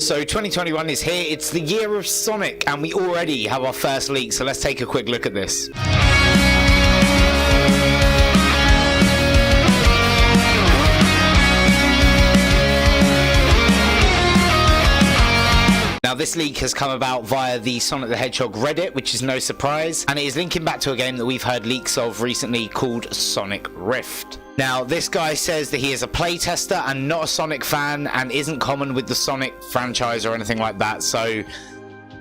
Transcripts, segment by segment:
So 2021 is here, it's the year of Sonic, and we already have our first leak, so let's take a quick look at this. Now, this leak has come about via the Sonic the Hedgehog Reddit, which is no surprise, and it is linking back to a game that we've heard leaks of recently called Sonic Rift. Now, this guy says that he is a playtester and not a Sonic fan, and isn't common with the Sonic franchise or anything like that, so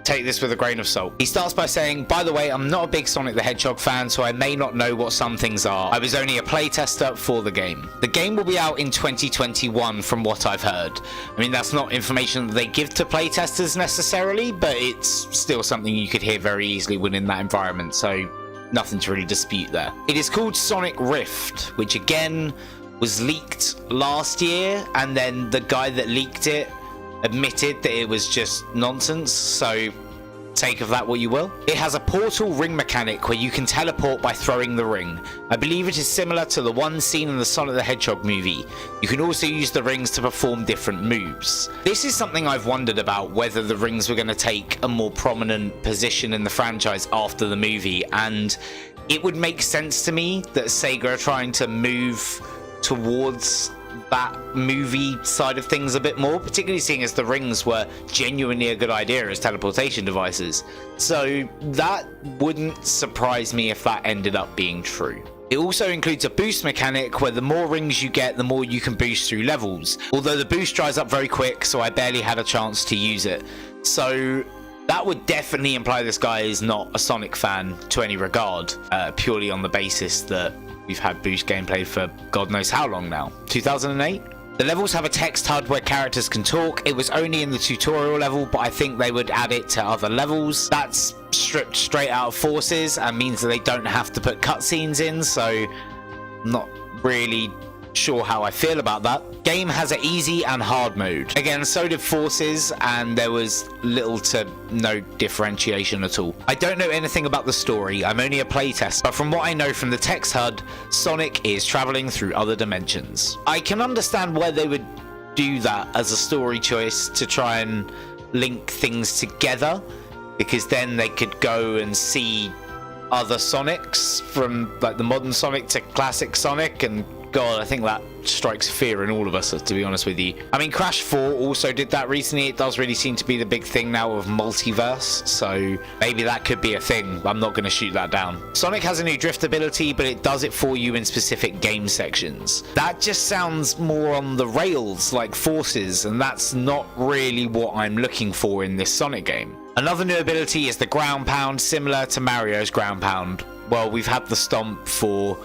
take this with a grain of salt. He starts by saying, by the way, I'm not a big Sonic the Hedgehog fan, so I may not know what some things are. I was only a playtester for the game. The game will be out in 2021 from what I've heard. I mean, that's not information that they give to playtesters necessarily, but it's still something you could hear very easily within that environment, so nothing to really dispute there. It is called Sonic Rift, which again was leaked last year, and then the guy that leaked it admitted that it was just nonsense, so take of that what you will. It has a portal ring mechanic where you can teleport by throwing the ring. I believe it is similar to the one seen in the Sonic the Hedgehog movie. You can also use the rings to perform different moves. This is something I've wondered about, whether the rings were going to take a more prominent position in the franchise after the movie, and it would make sense to me that Sega are trying to move towards that movie side of things a bit more, particularly seeing as the rings were genuinely a good idea as teleportation devices. So that wouldn't surprise me if that ended up being true. It also includes a boost mechanic where the more rings you get, the more you can boost through levels, although the boost dries up very quick, so I barely had a chance to use it. So that would definitely imply this guy is not a Sonic fan to any regard, purely on the basis that we've had boost gameplay for God knows how long now. 2008? The levels have a text HUD where characters can talk. It was only in the tutorial level, but I think they would add it to other levels. That's stripped straight out of Forces and means that they don't have to put cutscenes in, so I'm not really sure how I feel about that. Game has an easy and hard mode. Again, so did Forces, and there was little to no differentiation at all. I don't know anything about the story, I'm only a playtest, but from what I know from the text HUD, Sonic is traveling through other dimensions. I can understand why they would do that as a story choice to try and link things together, because then they could go and see other Sonics, from like the modern Sonic to classic Sonic, and God, I think that strikes fear in all of us, to be honest with you. I mean, Crash 4 also did that recently. It does really seem to be the big thing now of multiverse, so maybe that could be a thing. I'm not going to shoot that down. Sonic has a new drift ability, but it does it for you in specific game sections. That just sounds more on the rails like Forces, and that's not really what I'm looking for in this Sonic game. Another new ability is the ground pound, similar to Mario's ground pound. Well, we've had the stomp for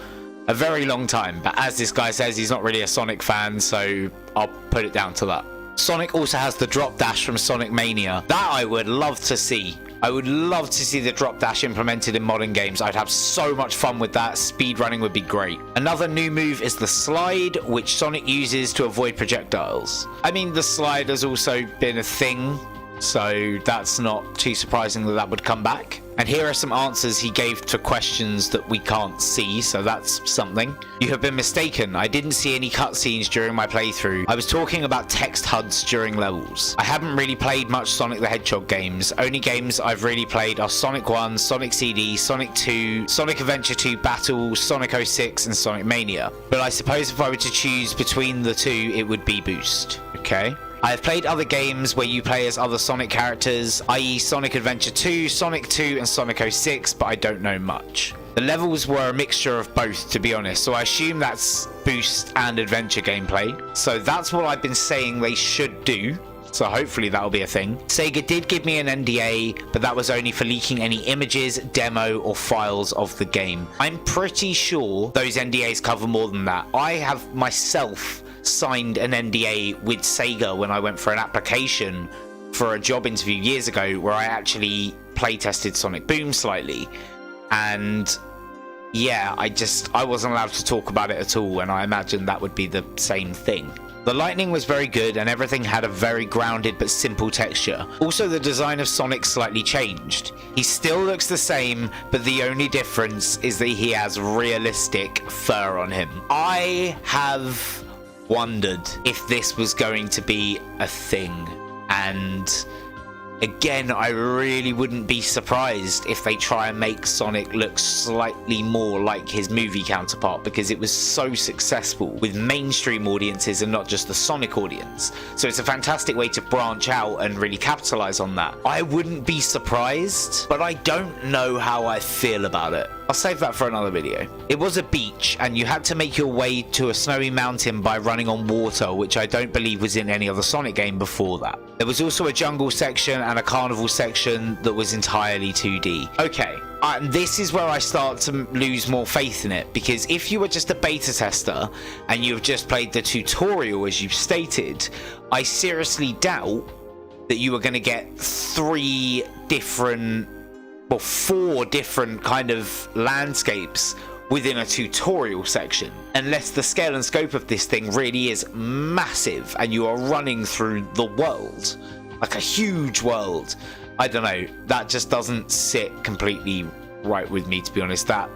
a very long time, but as this guy says, he's not really a Sonic fan, so I'll put it down to that. Sonic also has the drop dash from Sonic Mania. That I would love to see. I would love to see the drop dash implemented in modern games. I'd have so much fun with that. Speedrunning would be great. Another new move is the slide, which Sonic uses to avoid projectiles. I mean, the slide has also been a thing, so that's not too surprising that that would come back. And here are some answers he gave to questions that we can't see, so that's something. You have been mistaken. I didn't see any cutscenes during my playthrough. I was talking about text HUDs during levels. I haven't really played much Sonic the Hedgehog games. Only games I've really played are Sonic 1, Sonic CD, Sonic 2, Sonic Adventure 2 Battle, Sonic 06, and Sonic Mania. But I suppose if I were to choose between the two, it would be Boost. Okay. I have played other games where you play as other Sonic characters, i.e. Sonic Adventure 2, Sonic 2, and Sonic 06, but I don't know much. The levels were a mixture of both, to be honest, so I assume that's Boost and Adventure gameplay. So that's what I've been saying they should do, so hopefully that'll be a thing. Sega did give me an NDA, but that was only for leaking any images, demo, or files of the game. I'm pretty sure those NDAs cover more than that. I have myself signed an NDA with Sega when I went for an application for a job interview years ago, where I actually playtested Sonic Boom slightly, and yeah, I wasn't allowed to talk about it at all, and I imagine that would be the same thing. The lighting was very good, and everything had a very grounded but simple texture. Also, the design of Sonic slightly changed. He still looks the same, but the only difference is that he has realistic fur on him. I have wondered if this was going to be a thing, And again, I really wouldn't be surprised if they try and make Sonic look slightly more like his movie counterpart, because it was so successful with mainstream audiences and not just the Sonic audience. So it's a fantastic way to branch out and really capitalize on that. I wouldn't be surprised, but I don't know how I feel about it. I'll save that for another video. It was a beach, and you had to make your way to a snowy mountain by running on water, which I don't believe was in any other Sonic game before that. There was also a jungle section and a carnival section that was entirely 2D. Okay, and this is where I start to lose more faith in it, because if you were just a beta tester and you've just played the tutorial as you've stated, I seriously doubt that you are going to get four different kind of landscapes within a tutorial section, unless the scale and scope of this thing really is massive and you are running through the world, like a huge world. I don't know, that just doesn't sit completely right with me, to be honest. That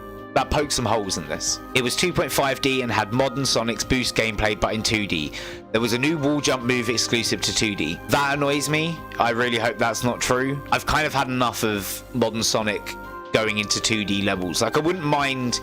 pokes some holes in this. It was 2.5D and had modern Sonic's boost gameplay, but in 2D. There was a new wall jump move exclusive to 2D. That annoys me. I really hope that's not true. I've kind of had enough of modern Sonic going into 2D levels. Like, I wouldn't mind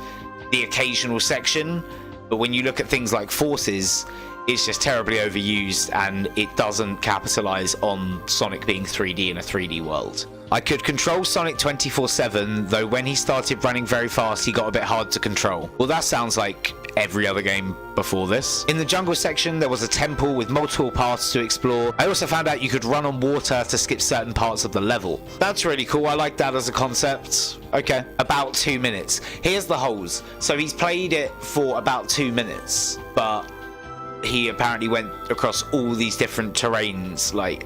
the occasional section, but when you look at things like Forces, it's just terribly overused and it doesn't capitalize on Sonic being 3D in a 3D world. I could control Sonic 24/7, though when he started running very fast, he got a bit hard to control. Well, that sounds like every other game before this. In the jungle section, there was a temple with multiple paths to explore. I also found out you could run on water to skip certain parts of the level. That's really cool. I like that as a concept. Okay, about 2 minutes. Here's the holes. So he's played it for about 2 minutes, but he apparently went across all these different terrains. Like,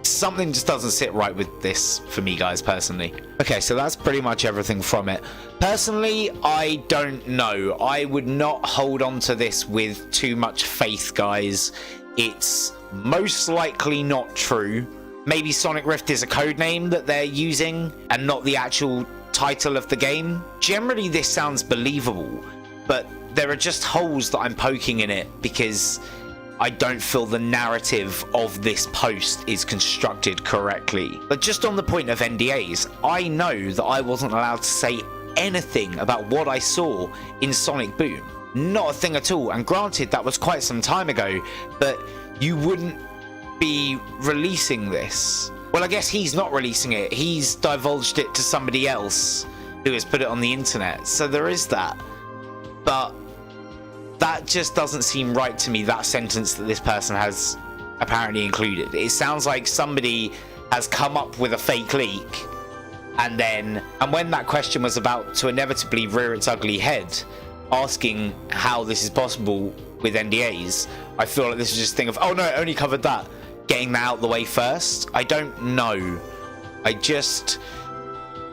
something just doesn't sit right with this for me, guys, personally. Okay, so that's pretty much everything from it. Personally, I don't know. I would not hold on to this with too much faith, guys. It's most likely not true. Maybe Sonic Rift is a code name that they're using and not the actual title of the game. Generally, this sounds believable, but there are just holes that I'm poking in it because I don't feel the narrative of this post is constructed correctly. But just on the point of NDAs, I know that I wasn't allowed to say anything about what I saw in Sonic Boom. Not a thing at all. And granted, that was quite some time ago, but you wouldn't be releasing this. Well, I guess he's not releasing it. He's divulged it to somebody else who has put it on the internet. So there is that. But that just doesn't seem right to me, that sentence that this person has apparently included. It sounds like somebody has come up with a fake leak, and when that question was about to inevitably rear its ugly head, asking how this is possible with NDAs, I feel like this is just a thing of, oh no, it only covered that, getting that out the way first. I don't know. I just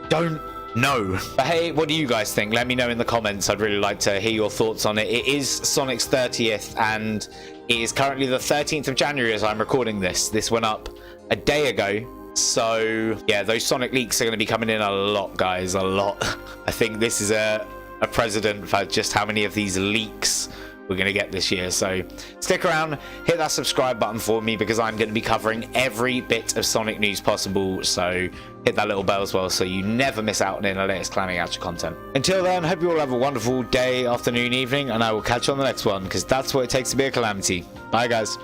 don't know. But hey, what do you guys think? Let me know in the comments. I'd really like to hear your thoughts on it. It is Sonic's 30th, and it is currently the 13th of January as I'm recording this. This went up a day ago. So yeah, those Sonic leaks are going to be coming in a lot, guys, a lot. I think this is a precedent for just how many of these leaks we're going to get this year. So stick around, hit that subscribe button for me, because I'm going to be covering every bit of Sonic news possible. So hit that little bell as well so you never miss out on any of the latest Calamity content. Until then, hope you all have a wonderful day, afternoon, evening, and I will catch you on the next one, because that's what it takes to be a Calamity. Bye, guys.